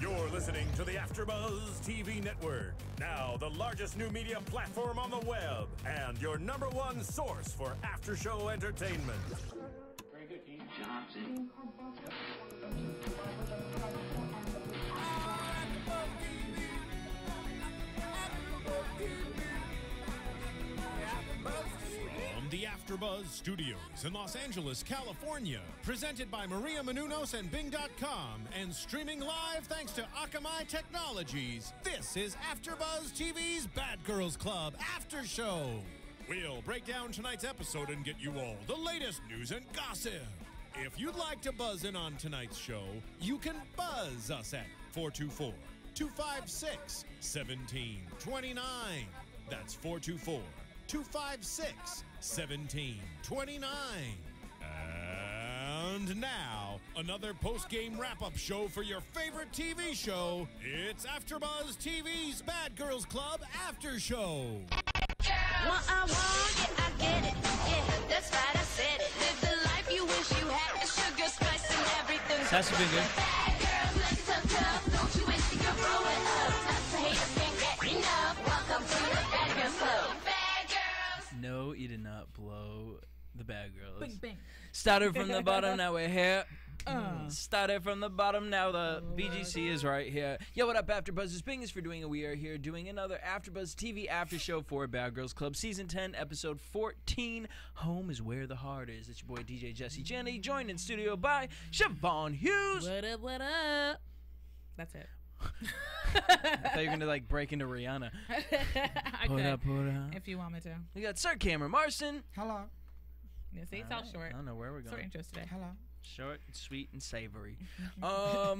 You're listening to the AfterBuzz TV network. Now, the largest new media platform on the web and your #1 source for after-show entertainment. Very good, Dean Johnson. From the AfterBuzz Studios in Los Angeles, California, presented by Maria Menounos and Bing.com, and streaming live thanks to Akamai Technologies, this is AfterBuzz TV's Bad Girls Club After Show. We'll break down tonight's episode and get you all the latest news and gossip. If you'd like to buzz in on tonight's show, you can buzz us at 424-256-1729. That's 424-256-1729. And now, another post-game wrap-up show for your favorite TV show. It's AfterBuzz TV's Bad Girls Club After Show. What I want, yeah, I get it. Yeah, that's right, I said it. Live the life you wish you had. The sugar, spice, and everything. That's been good. Bad girls, let's so tough. Don't you wish you could roll it up? Us haters can't get enough. Welcome to the Bad Girls Club. Bad girls. No, you did not blow the Bad Girls. Bing, bing. Started from the bottom, now we're here. Started from the bottom, now the BGC is right here. Yo, what up, AfterBuzz? Bing is for doing it. We are here doing another AfterBuzz TV after show for Bad Girls Club, Season 10, Episode 14. Home is where the heart is. It's your boy, DJ Jesse Janedy, joined in studio by Chevonne Hughes. What up, what up? That's it. I thought you were going to, like, break into Rihanna. I Put could, up, put up. if you want me to. We got Sir Cameron Marston. Hello. Yeah, see, it's all short. I don't know where we're Short going. intros today. Hello. Short, sweet, and savory. So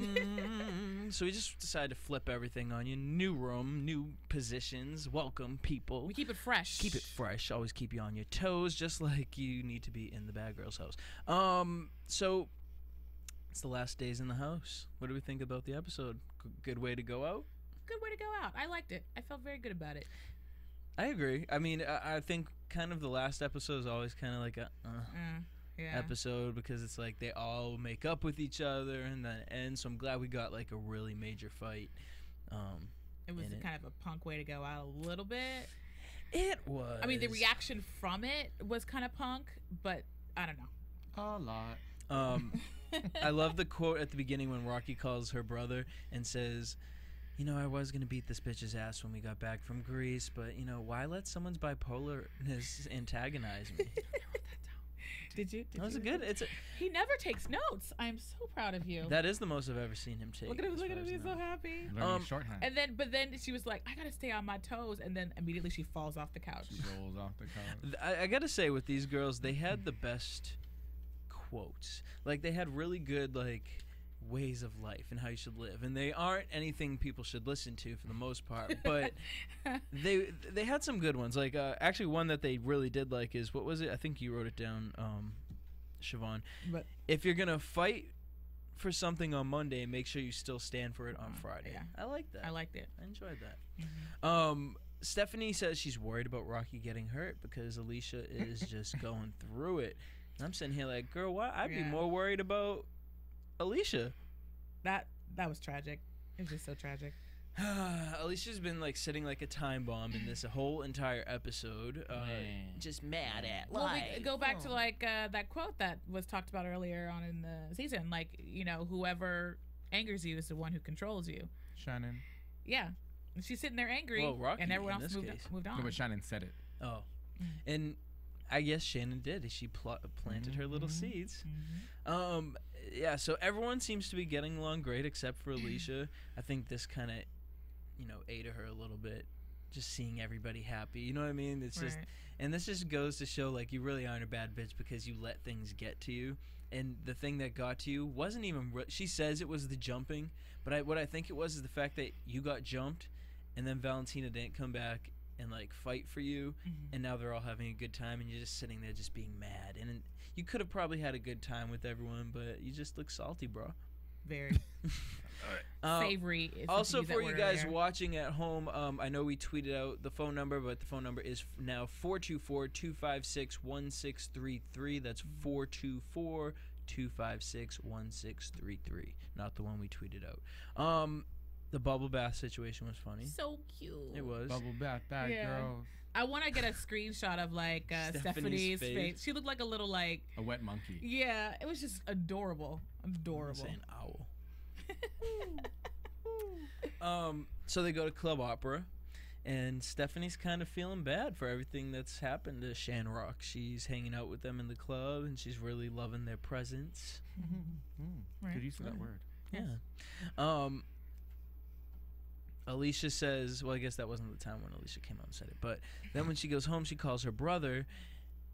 we just decided to flip everything on you. New room, new positions. Welcome, people. We keep it fresh. Keep it fresh. Always keep you on your toes, just like you need to be in the Bad Girls house. So it's the last days in the house. What do we think about the episode? Good way to go out? Good way to go out. I liked it. I felt very good about it. I agree. I mean, I think kind of the last episode is always kind of like a Yeah. episode because it's like they all make up with each other and then end. So I'm glad we got like a really major fight. It was kind of a punk way to go out a little bit. It was. I mean, the reaction from it was kind of punk, but I don't know. A lot. I love the quote at the beginning when Rocky calls her brother and says, you know, I was going to beat this bitch's ass when we got back from Greece, but, you know, why let someone's bipolarness antagonize me? Did you? That was you? good. He never takes notes. I'm so proud of you. That is the most I've ever seen him take. Look at him. as Look at far him. as He's I so know. happy. Learning shorthand. But then she was like, I gotta stay on my toes, and then immediately she falls off the couch. Rolls off the couch. I got to say, with these girls, they had the best quotes. Like, they had really good, like, ways of life and how you should live, and they aren't anything people should listen to for the most part, but they had some good ones. Like, actually, one that they really did like is, what was it? I think you wrote it down, Chevonne. But If you're gonna fight for something on Monday, make sure you still stand for it on Friday. yeah. I like that. I liked it. I enjoyed that. Mm-hmm. Stephanie says she's worried about Rocky getting hurt because Alicia is just going through it. And I'm sitting here like, girl, why? I'd be Yeah. more worried about Alicia. that was tragic. It was just so tragic. Alicia's been like sitting like a time bomb in this whole entire episode. Man. Just mad at Well, life. we go back to like that quote that was talked about earlier on in the season. Like, you know, whoever angers you is the one who controls you. Shannon. Yeah. And she's sitting there angry, Well, Rocky and everyone in else this case. moved on. No, but Shannon said it. Oh. And I guess Shannon did. She planted her little seeds. Yeah, so everyone seems to be getting along great except for Alicia. I think this kind of, you know, ate at her a little bit. Just seeing everybody happy. You know what I mean? It's just, Right. and this just goes to show, like, you really aren't a bad bitch because you let things get to you. And the thing that got to you wasn't even, she says it was the jumping, but what I think it was is the fact that you got jumped and then Valentina didn't come back and like fight for you, and now they're all having a good time and you're just sitting there just being mad, and you could have probably had a good time with everyone, but you just look salty, bro. Very savory. Is Also, to use that for you word guys earlier. watching at home, I know we tweeted out the phone number, but the phone number is now 424-256-1633. That's 888-256-1633. Not the one we tweeted out. The bubble bath situation was funny. So cute. It was. Bubble bath, bad girls. I want to get a screenshot of like Stephanie's face. She looked like a little like a wet monkey. Yeah, it was just adorable. Adorable. An owl. So they go to Club Opera, and Stephanie's kind of feeling bad for everything that's happened to Shamrock. She's hanging out with them in the club, and she's really loving their presence. Good use of that word. Yeah. Alicia says, well, I guess that wasn't the time when Alicia came out and said it, but then when she goes home, she calls her brother.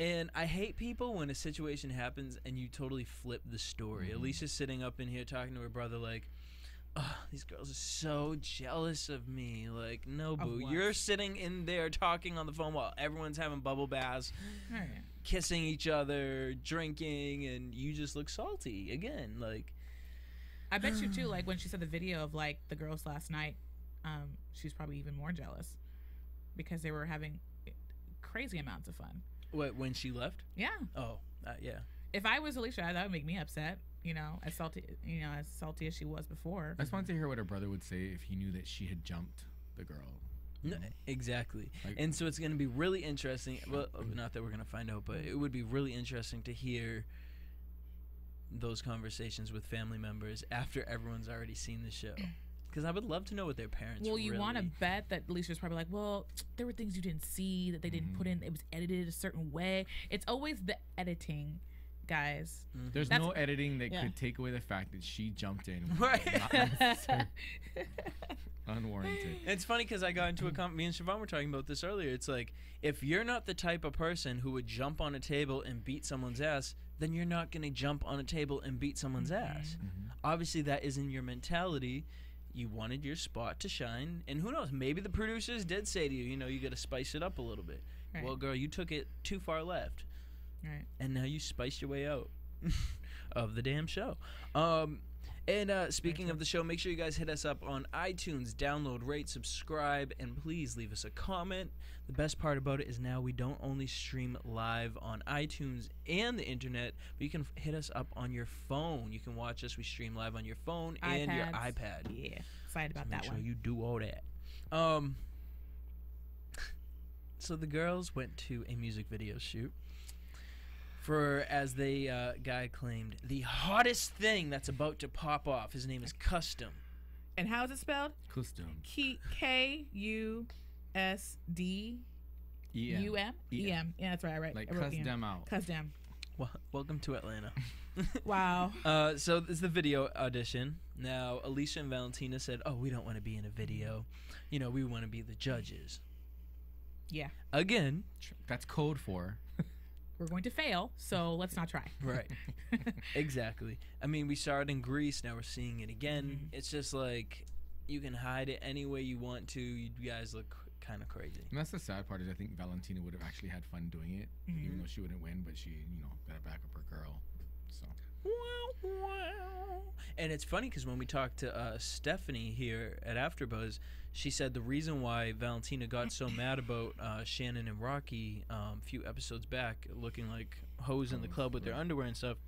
And I hate people when a situation happens and you totally flip the story. Alicia's sitting up in here talking to her brother like, oh, these girls are so jealous of me. Like, no, boo. You're sitting in there talking on the phone while everyone's having bubble baths, kissing each other, drinking, and you just look salty again. Like, I bet you, too, like, when she saw the video of, like, the girls last night, she's probably even more jealous because they were having crazy amounts of fun. What, when she left? Yeah. Oh, yeah. If I was Alicia, that would make me upset. You know, as salty as she was before. I just wanted to hear what her brother would say if he knew that she had jumped the girl. No, exactly. Like, and so it's going to be really interesting. Well, not that we're going to find out, but it would be really interesting to hear those conversations with family members after everyone's already seen the show. Because I would love to know what their parents you want to bet that Alicia's probably like, well, there were things you didn't see that they didn't put in. It was edited a certain way. It's always the editing, guys. There's no editing that could take away the fact that she jumped in. Right. Unwarranted. It's funny because I got into a me and Chevonne were talking about this earlier. It's like, if you're not the type of person who would jump on a table and beat someone's ass, then you're not going to jump on a table and beat someone's ass. Obviously, that isn't your mentality. You wanted your spot to shine, and who knows, maybe the producers did say to you, you know, you got to spice it up a little bit. Right. Well, girl, you took it too far left. Right. And now you spiced your way out of the damn show. Speaking of the show, make sure you guys hit us up on iTunes, download, rate, subscribe, and please leave us a comment. The best part about it is now we don't only stream live on iTunes and the internet, but you can hit us up on your phone. You can watch us. We stream live on your phone and your iPad. Yeah, excited about that one. Make sure you do all that. So the girls went to a music video shoot for, as the guy claimed, the hottest thing that's about to pop off. His name is Custom. And how is it spelled? Custom. K-U-S-D-U-M? E-M. Yeah, that's right. Like custom out. Custom. Well, welcome to Atlanta. Wow. So this is the video audition. Now, Alicia and Valentina said, oh, we don't want to be in a video. You know, we want to be the judges. Yeah. Again. That's code for... We're going to fail, so let's not try. Right. Exactly. I mean, we saw it in Greece. Now we're seeing it again. It's just like, you can hide it any way you want to. You guys look kind of crazy. And that's the sad part, is I think Valentina would have actually had fun doing it, even though she wouldn't win, but she, got to back up her girl. So. And it's funny because when we talked to Stephanie here at AfterBuzz, she said the reason why Valentina got so mad about Shannon and Rocky a few episodes back looking like hoes in the club with their underwear and stuff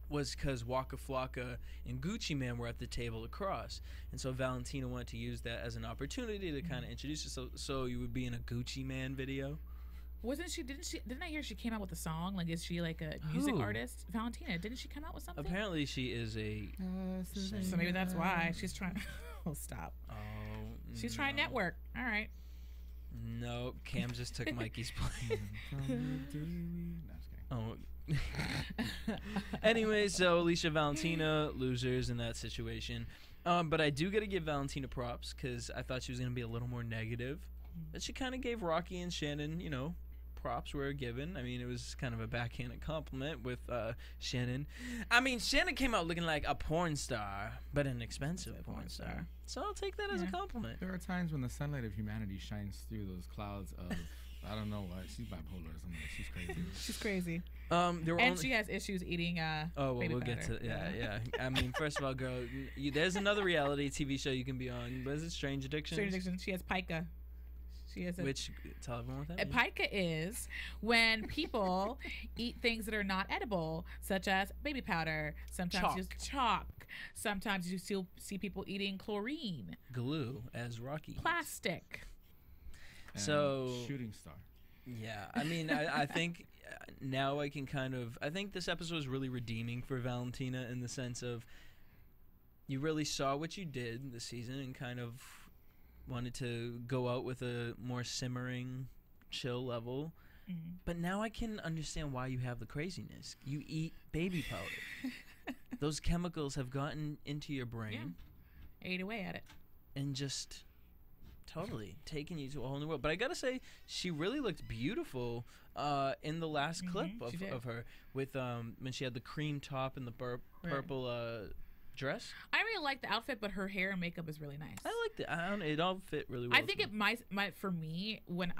was because Waka Flocka and Gucci Man were at the table across. And so Valentina wanted to use that as an opportunity to kind of introduce herself, so you would be in a Gucci Man video. Didn't I hear she came out with a song? Like, is she like a music artist? Valentina, didn't she come out with something? Apparently she is a so maybe that's why she's trying. Oh, stop. Oh, she's trying to network. All right. No, Cam just took Mikey's place. Oh. Anyway, so Alicia, Valentina, losers in that situation. But I do got to give Valentina props because I thought she was going to be a little more negative. But she kind of gave Rocky and Shannon, props were given. I mean, it was kind of a backhanded compliment with Shannon. I mean, Shannon came out looking like a porn star, but an expensive porn star. So I'll take that as a compliment. There are times when the sunlight of humanity shines through those clouds of, I don't know what, she's bipolar or something. She's crazy. She's crazy. She has issues eating baby we'll powder. Get to yeah. I mean, first of all, girl, there's another reality TV show you can be on. What is it? Strange Addictions? Strange Addictions. She has pica. She is Which, tell everyone what that a means. pica is when people eat things that are not edible, such as baby powder. Sometimes just chalk. Sometimes you still see people eating chlorine, Glue, as Rocky eats. plastic. And So shooting star. yeah, I mean, I think now I can kind of. I think this episode was really redeeming for Valentina in the sense of you really saw what you did this season and kind of wanted to go out with a more simmering, chill level. But now I can understand why you have the craziness. You eat baby powder. Those chemicals have gotten into your brain Ate away at it. and just totally taken you to a whole new world. But I gotta say, she really looked beautiful in the last clip she did. of her with when she had the cream top and the purple dress. I really like the outfit, but her hair and makeup is really nice. I liked it. It all fit really well. I think it might for me when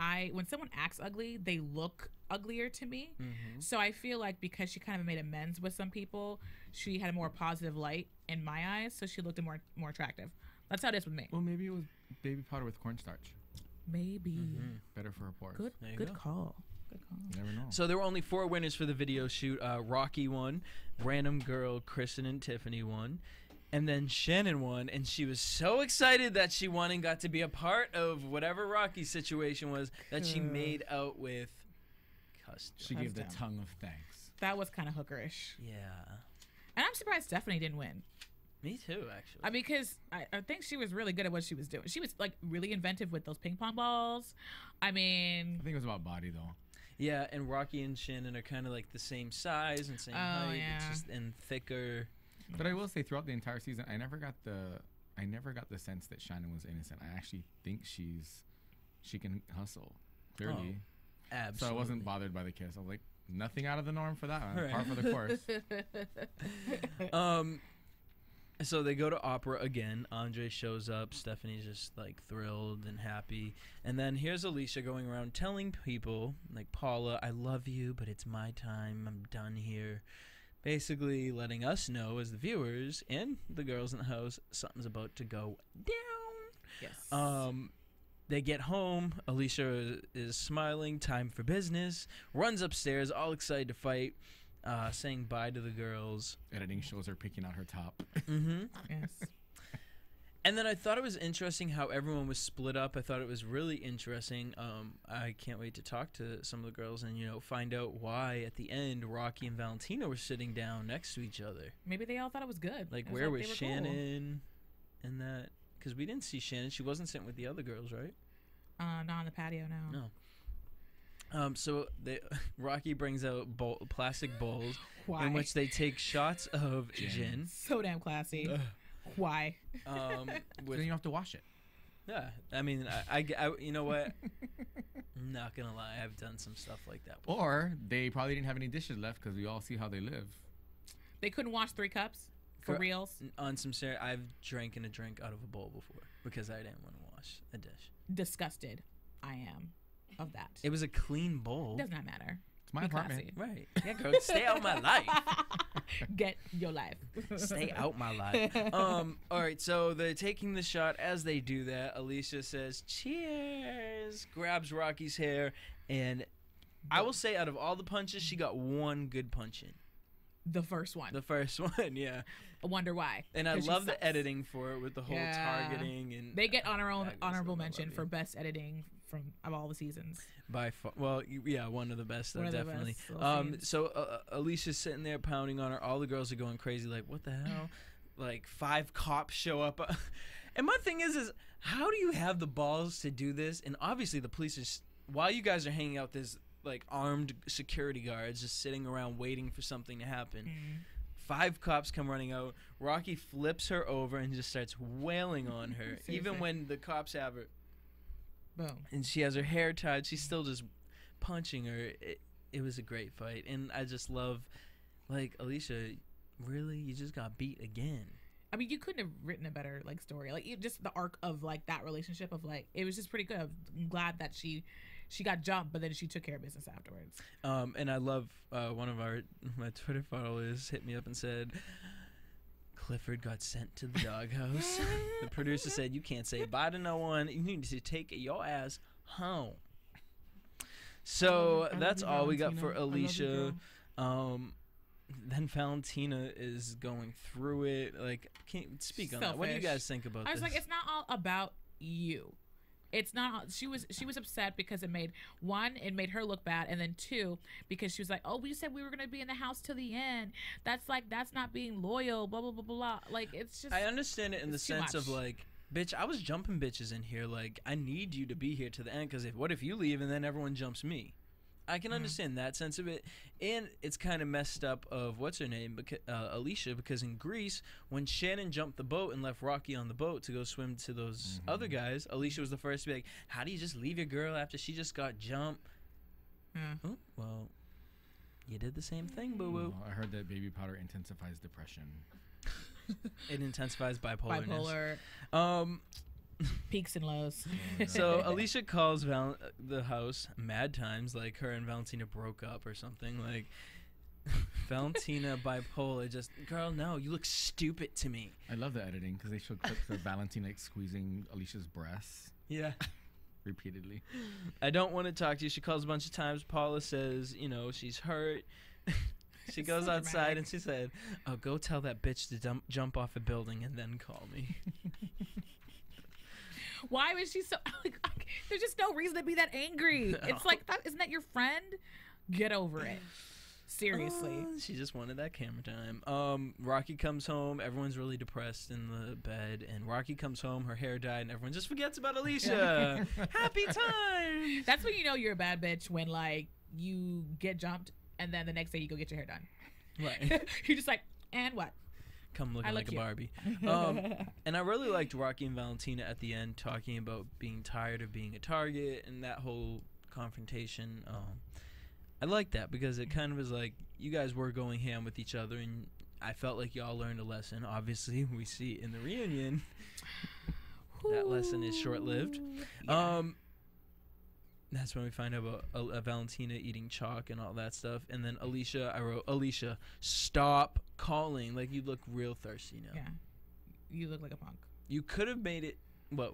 someone acts ugly, they look uglier to me. So I feel like because she kind of made amends with some people, she had a more positive light in my eyes, so she looked more attractive. That's how it is with me. Well, maybe it was baby powder with cornstarch. Maybe. Better for her pores. Good There you good go. call. Good call. You never know. So there were only 4 winners for the video shoot. Rocky won, random girl Kristen and Tiffany won, and then Shannon won. And she was so excited that she won and got to be a part of whatever Rocky's situation was that she made out with Custom. She gave the Custom. tongue of thanks. That was kind of hookerish. Yeah, And I'm surprised Stephanie didn't win. me too, actually. I mean, because I think she was really good at what she was doing. She was like really inventive with those ping pong balls. I mean, I think it was about body though. Yeah, and Rocky and Shannon are kind of like the same size and same Oh, height. yeah. It's just and thicker. But I will say, throughout the entire season, I never got the sense that Shannon was innocent. I actually think she can hustle, clearly. Absolutely. So I wasn't bothered by the kiss. I was like, nothing out of the norm for that one. Right. Par for the course. So they go to opera again. Andre shows up. Stephanie's just like thrilled and happy. And then here's Alicia going around telling people, like Paula, I love you, but it's my time. I'm done here. Basically letting us know as the viewers and the girls in the house, something's about to go down. yes. They get home. Alicia is smiling. Time for business. Runs upstairs, all excited to fight. Saying bye to the girls. Editing shows her picking out her top. Yes. And then I thought it was interesting how everyone was split up. I thought it was really interesting. I can't wait to talk to some of the girls and, find out why at the end Rocky and Valentina were sitting down next to each other. Maybe they all thought it was good. Like, It where like was they were cool. Shannon and that? Because we didn't see Shannon. She wasn't sitting with the other girls, right? Not on the patio, no. So Rocky brings out plastic bowls Why? in which they take shots of gin. So damn classy. Why? Then With you don't have to wash it. yeah, I mean, I you know what? I'm not gonna lie, I've done some stuff like that before. Or they probably didn't have any dishes left because we all see how they live. They couldn't wash 3 cups for Cor- reals. On some serious, I've drank a drink out of a bowl before because I didn't want to wash a dish. Disgusted. I am of that. It was a clean bowl. Does not matter. It's my Be apartment. classy. Right. Yeah, girl, stay out my life. Get your life. Stay out my life. All right, so they're taking the shot. As they do that, Alicia says, cheers, grabs Rocky's hair, and I will say out of all the punches, she got one good punch in. The first one. The first one, yeah. I wonder why. And I 'Cause she love the sucks. editing for it with the whole Yeah. targeting. And They get fabulous. honorable I love mention it. for best editing of all the seasons. By far, well, yeah, one of the best, One of the definitely. best little scenes. So Alicia's sitting there pounding on her. All the girls are going crazy, like, what the hell? Like 5 cops show up, and my thing is how do you have the balls to do this? And obviously, the police is while you guys are hanging out, there's like armed security guards just sitting around waiting for something to happen. 5 cops come running out. Rocky flips her over and just starts wailing on her, even Seriously. when the cops have her. Boom. And she has her hair tied. She's still just punching her. It was a great fight. And I just love, like, Alicia, really? You just got beat again. I mean, you couldn't have written a better story. Just the arc of that relationship of it was just pretty good. I'm glad that she got jumped, but then she took care of business afterwards. And I love one of my Twitter followers hit me up and said, Clifford got sent to the doghouse. The producer said, you can't say bye to no one. You need to take your ass home. So I love that's you, all we got for Valentina. I love you, Alicia. girl. Then Valentina is going through it. Like, can you speak on that? What do you Selfish. guys think about I was this? like, it's not all about you. It's not. She was upset because it made her look bad, and then two, because she was like, oh, we said we were gonna be in the house till the end. That's not being loyal. Blah blah blah blah blah. Like, it's just. I understand it in the it's too sense of much. like, bitch, I was jumping bitches in here. Like, I need you to be here to the end, because what if you leave and then everyone jumps me? I can understand that sense of it, and it's kind of messed up of what's her name, Alicia, because in Greece, when Shannon jumped the boat and left Rocky on the boat to go swim to those other guys, Alicia was the first to be like, how do you just leave your girl after she just got jumped? Oh, well, you did the same thing, boo-boo. Oh, I heard that baby powder intensifies depression. It intensifies bipolarness. Bipolar. Peaks and lows. So Alicia calls the house mad times, like her and Valentina broke up or something. Like, Valentina bipolar, just, girl, no, you look stupid to me. I love the editing because they show clips of Valentina like squeezing Alicia's breasts Yeah. repeatedly. I don't want to talk to you. She calls a bunch of times. Paula says, she's hurt. She goes so outside dramatic. and she said, oh, go tell that bitch to jump off a building and then call me. Why was she so? There's just no reason to be that angry. No. It's like, isn't that your friend? Get over it. Seriously. She just wanted that camera time. Rocky comes home. Everyone's really depressed in the bed. And Rocky comes home. Her hair dyed. And everyone just forgets about Alicia. Happy time. That's when you know you're a bad bitch, when like you get jumped and then the next day you go get your hair done. Right. You're just like, and what? Come looking I like look a cute. Barbie. And I really liked Rocky and Valentina at the end talking about being tired of being a target and that whole confrontation. I like that because it kind of was like you guys were going ham with each other, and I felt like y'all learned a lesson. Obviously, we see in the reunion that lesson is short-lived. Yeah. That's when we find out about Valentina eating chalk and all that stuff. And then Alicia, I wrote, Alicia, stop calling. Like, you look real thirsty now. Yeah. You look like a punk. You could have made it,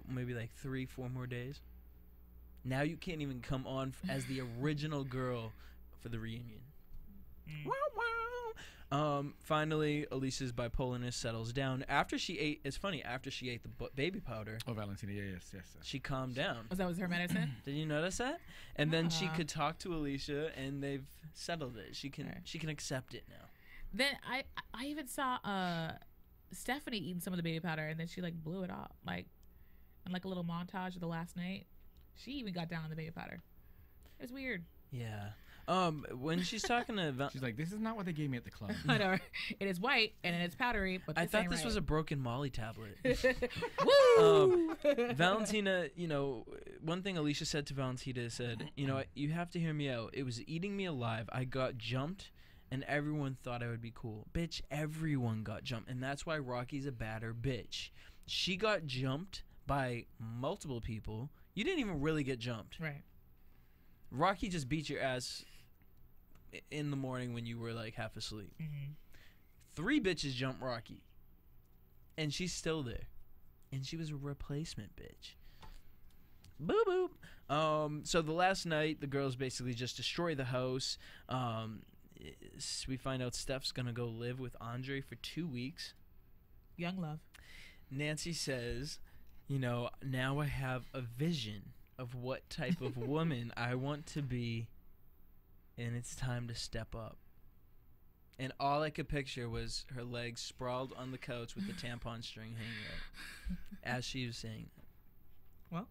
maybe like 3-4 more days. Now you can't even come on as the original girl for the reunion. Wow, wow. Finally, Alicia's bipolarness settles down. After she ate, it's funny, after she ate the baby powder, Oh, Valentina, yes. she calmed down. Was her medicine? Did you notice that? And then she Ah. could talk to Alicia, and they've settled it. She can Right. she can accept it now. Then I even saw Stephanie eating some of the baby powder, and then she like blew it off, like in like a little montage of the last night. She even got down on the baby powder. It was weird. Yeah. When she's talking to She's like, this is not what they gave me at the club. I know. It is white and it's powdery, but I this thought ain't this right. was a broken Molly tablet. Woo! Valentina, one thing Alicia said to Valentina said, you have to hear me out. It was eating me alive. I got jumped, and everyone thought I would be cool. Bitch, everyone got jumped, and that's why Rocky's a badder bitch. She got jumped by multiple people. You didn't even really get jumped. Right. Rocky just beat your ass in the morning when you were like half asleep. Mm-hmm. 3 bitches jumped Rocky, and she's still there, and she was a replacement bitch. Boo boop. So the last night, the girls basically just destroy the house. We find out Steph's gonna go live with Andre for 2 weeks. Young love. Nancy says, now I have a vision of what type of woman I want to be, and it's time to step up. And all I could picture was her legs sprawled on the couch with the tampon string hanging out as she was saying that. Well,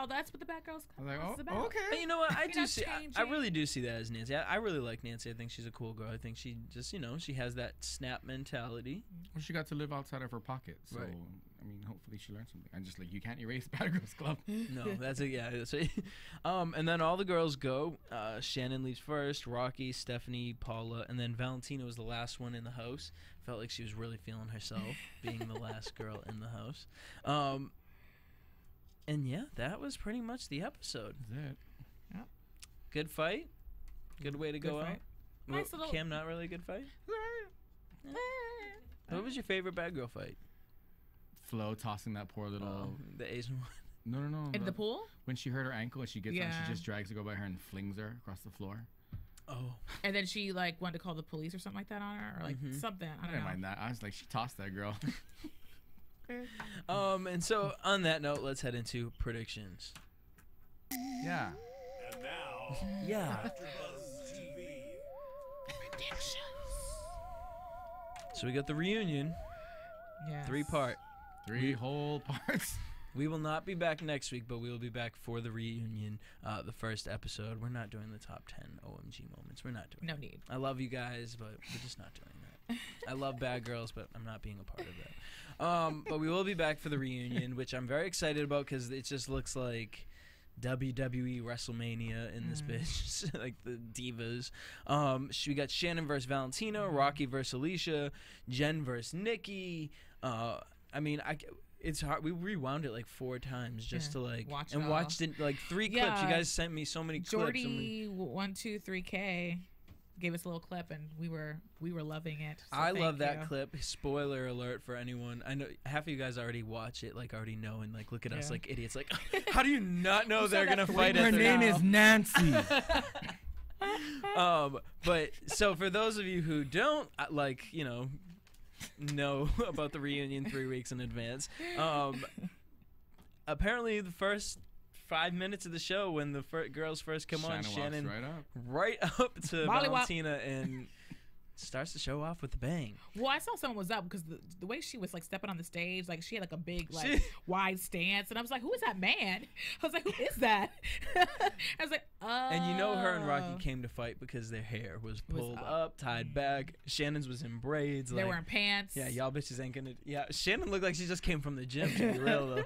that's what the bad girls I was like, is about. okay. But you know what? I You're do not see. I changing. really do see that as Nancy. I really like Nancy. I think she's a cool girl. I think she just, she has that snap mentality. Well, she got to live outside of her pocket. So, Right. I mean, hopefully she learned something. I'm just like, you can't erase Bad Girls Club. No, that's it. Yeah, that's it. And then all the girls go. Shannon leaves first. Rocky, Stephanie, Paula, and then Valentina was the last one in the house. Felt like she was really feeling herself, being the last girl in the house. And yeah, that was pretty much the episode. That's it. Good fight. Good way to Good go fight. out. Nice Well, little- Cam, not really a good fight. What was your favorite bad girl fight? Flo tossing that poor little. The Asian one. No. In the pool? When she hurt her ankle and she gets on, Yeah. she just drags the girl by her and flings her across the floor. Oh. And then she like wanted to call the police or something like that on her, or like something. I I don't didn't know. mind that. I was like, she tossed that girl. And so on that note, let's head into predictions. Yeah. And now, Yeah. AfterBuzz TV. So we got the reunion, Yes. 3-part. 3 whole parts. We will not be back next week, but we will be back for the reunion, the first episode. We're not doing the top 10 OMG moments. We're not doing No that. need. I love you guys, but we're just not doing that. I love Bad Girls, but I'm not being a part of that. But we will be back for the reunion, which I'm very excited about because it just looks like WWE WrestleMania in this bitch, like the divas. We got Shannon versus Valentina, Rocky versus Alicia, Jen versus Nikki. I mean, it's hard. We rewound it like 4 times just to like Watch it and all. watched it like 3 clips. Yeah. You guys sent me so many clips. Jordy 123K gave us a little clip, and we were loving it. So I love thank that you. clip. Spoiler alert for anyone. I know half of you guys already watch it, like already know, and like look at us Yeah. like idiots. Like, how do you not know You saw they're that gonna three fight Her at name their is Nancy. But so for those of you who don't know about the reunion 3 weeks in advance, apparently the first 5 minutes of the show when the girls first come on, Shannon right up to Molly Valentina and starts the show off with a bang. Well, I saw someone was up because the way she was like stepping on the stage, like she had like a big like She- wide stance, and I was like, "Who is that man?" I was like, "Who is that?" I was like, "Oh." And you know her and Rocky came to fight because their hair was pulled up, tied back. Shannon's was in braids. They're like, wearing pants. yeah, y'all bitches ain't gonna. Yeah, Shannon looked like she just came from the gym. To be real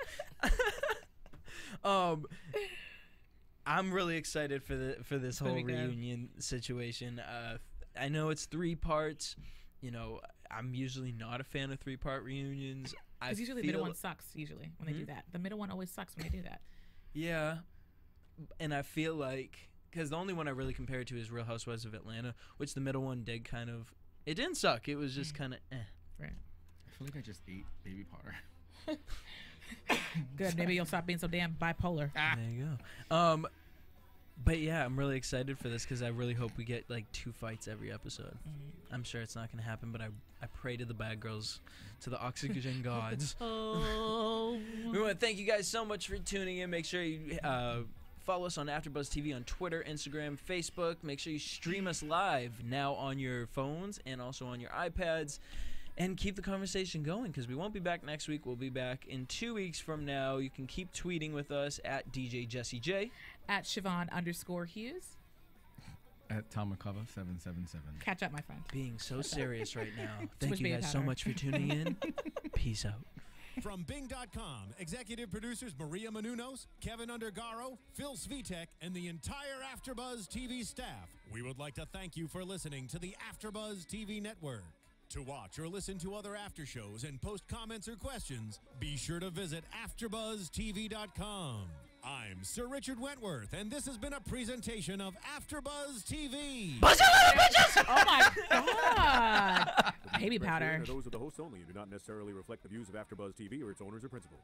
though. I'm really excited for this whole gonna be good. reunion situation. I know it's 3 parts. You know, I'm usually not a fan of 3-part reunions. Because usually the middle one sucks. Usually when they do that, the middle one always sucks when they do that. Yeah, and I feel like because the only one I really compare it to is Real Housewives of Atlanta, which the middle one did kind of. It didn't suck. It was just kind of. Right. I feel like I just ate baby powder. Good. Maybe you'll stop being so damn bipolar. There you go. But yeah, I'm really excited for this because I really hope we get like 2 fights every episode. I'm sure it's not going to happen, but I pray to the bad girls, to the oxygen gods. Oh. We want to thank you guys so much for tuning in. Make sure you follow us on AfterBuzz TV on Twitter, Instagram, Facebook. Make sure you stream us live now on your phones and also on your iPads. And keep the conversation going because we won't be back next week. We'll be back in 2 weeks from now. You can keep tweeting with us at DJ Jesse J. At Chevonne_Hughes. At Tomakava 777. Catch up, my friend. Being so serious right now. Thank much you baby guys so powder. much for tuning in. Peace out. From Bing.com, executive producers Maria Menounos, Kevin Undergaro, Phil Svitek, and the entire AfterBuzz TV staff, we would like to thank you for listening to the AfterBuzz TV network. To watch or listen to other after shows and post comments or questions, be sure to visit AfterBuzzTV.com. I'm Sir Richard Wentworth, and this has been a presentation of AfterBuzz TV. Oh my God. Baby powder. Those of the hosts only and do not necessarily reflect the views of AfterBuzz TV or its owners or principals.